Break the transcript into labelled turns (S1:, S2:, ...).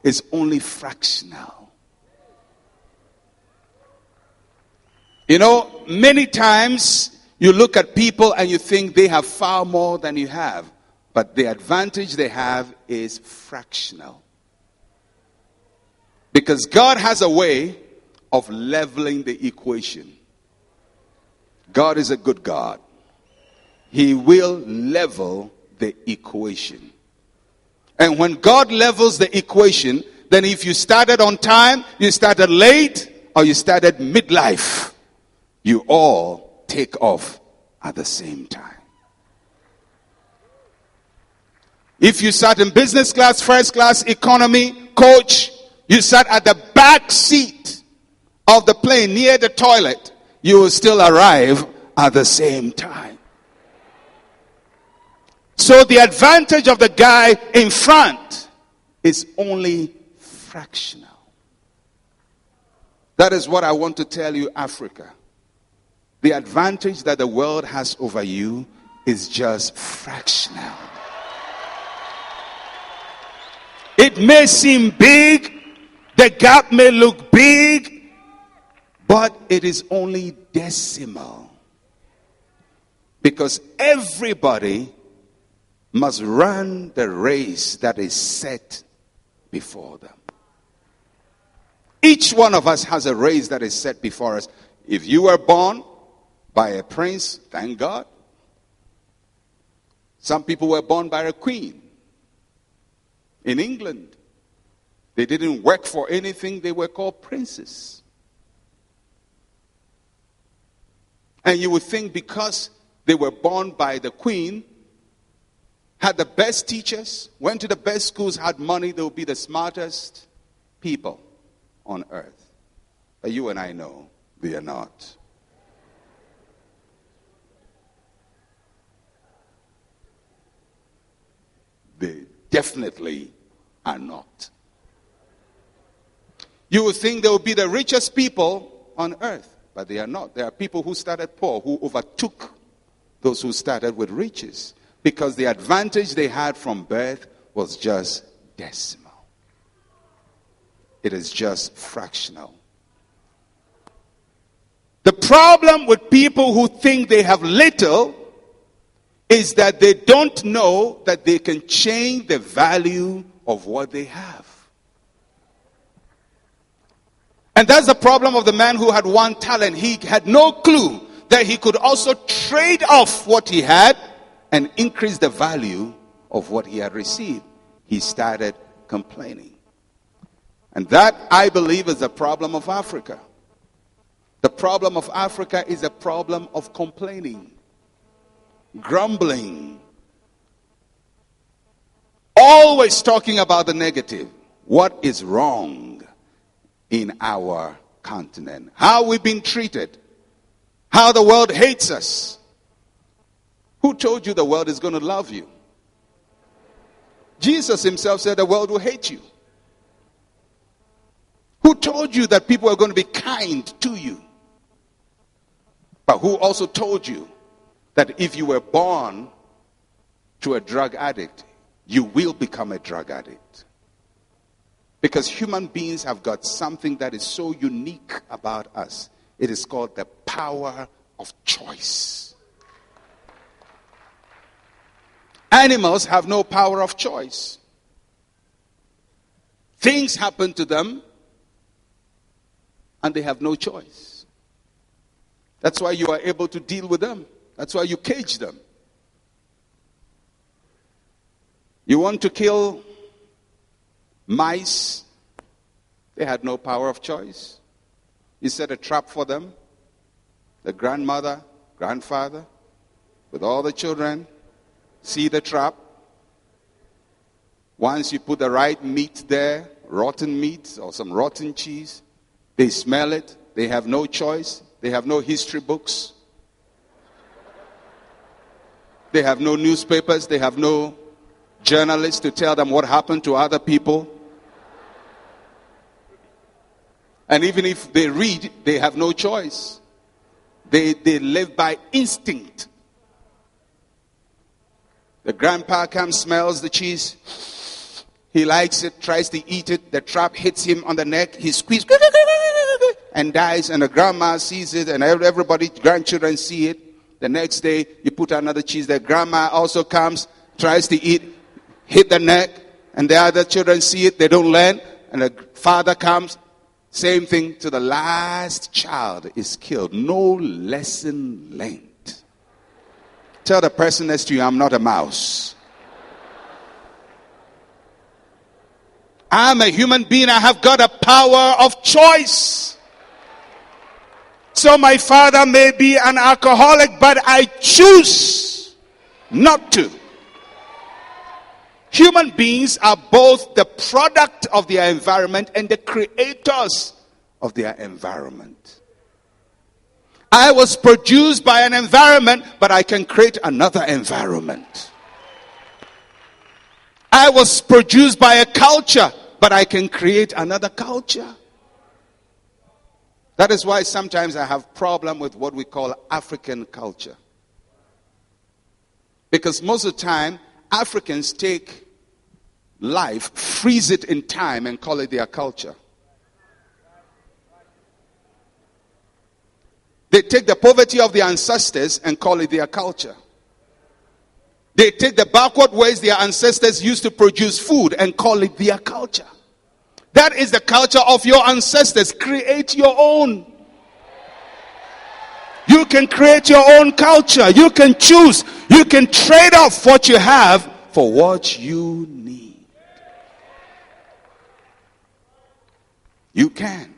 S1: is only fractional. You know, many times you look at people and you think they have far more than you have. But the advantage they have is fractional. Because God has a way of leveling the equation. God is a good God. He will level the equation. And when God levels the equation, then if you started on time, you started late, or you started midlife, you all take off at the same time. If you sat in business class, first class, economy, coach, you sat at the back seat of the plane near the toilet, you will still arrive at the same time. So the advantage of the guy in front is only fractional. That is what I want to tell you, Africa. The advantage that the world has over you is just fractional. It may seem big, the gap may look big, but it is only decimal. Because everybody must run the race that is set before them. Each one of us has a race that is set before us. If you were born by a prince, thank God. Some people were born by a queen. In England, they didn't work for anything. They were called princes. And you would think because they were born by the queen, had the best teachers, went to the best schools, had money, they would be the smartest people on earth. But you and I know they are not. They definitely are not. You would think they would be the richest people on earth, but they are not. There are people who started poor, who overtook those who started with riches, because the advantage they had from birth was just decimal. It is just fractional. The problem with people who think they have little is that they don't know that they can change the value of what they have. And that's the problem of the man who had one talent. He had no clue that he could also trade off what he had and increase the value of what he had received. He started complaining. And that, I believe, is the problem of Africa. The problem of Africa is a problem of complaining, grumbling, always talking about the negative. What is wrong in our continent? How we've been treated. How the world hates us. Who told you the world is going to love you? Jesus himself said the world will hate you. Who told you that people are going to be kind to you? But who also told you that if you were born to a drug addict, you will become a drug addict? Because human beings have got something that is so unique about us. It is called the power of choice. Animals have no power of choice. Things happen to them and they have no choice. That's why you are able to deal with them. That's why you cage them. You want to kill mice? They had no power of choice. You set a trap for them. The grandmother, grandfather, with all the children, see the trap. Once you put the right meat there, rotten meat or some rotten cheese, they smell it. They have no choice. They have no history books. They have no newspapers. They have no journalists to tell them what happened to other people. And even if they read, they have no choice. They live by instinct. The grandpa comes, smells the cheese. He likes it, tries to eat it. The trap hits him on the neck. He squeezes and dies. And the grandma sees it, and everybody, grandchildren see it. The next day, you put another cheese. The grandma also comes, tries to eat, hit the neck. And the other children see it. They don't learn. And the father comes. Same thing to the last child is killed. No lesson learned. Tell the person next to you, I'm not a mouse. I'm a human being. I have got a power of choice. So my father may be an alcoholic, but I choose not to. Human beings are both the product of their environment and the creators of their environment. I was produced by an environment, but I can create another environment. I was produced by a culture, but I can create another culture. That is why sometimes I have problem with what we call African culture. Because most of the time, Africans take life, freeze it in time, and call it their culture. They take the poverty of their ancestors and call it their culture. They take the backward ways their ancestors used to produce food and call it their culture. That is the culture of your ancestors. Create your own. You can create your own culture. You can choose. You can trade off what you have for what you need. You can.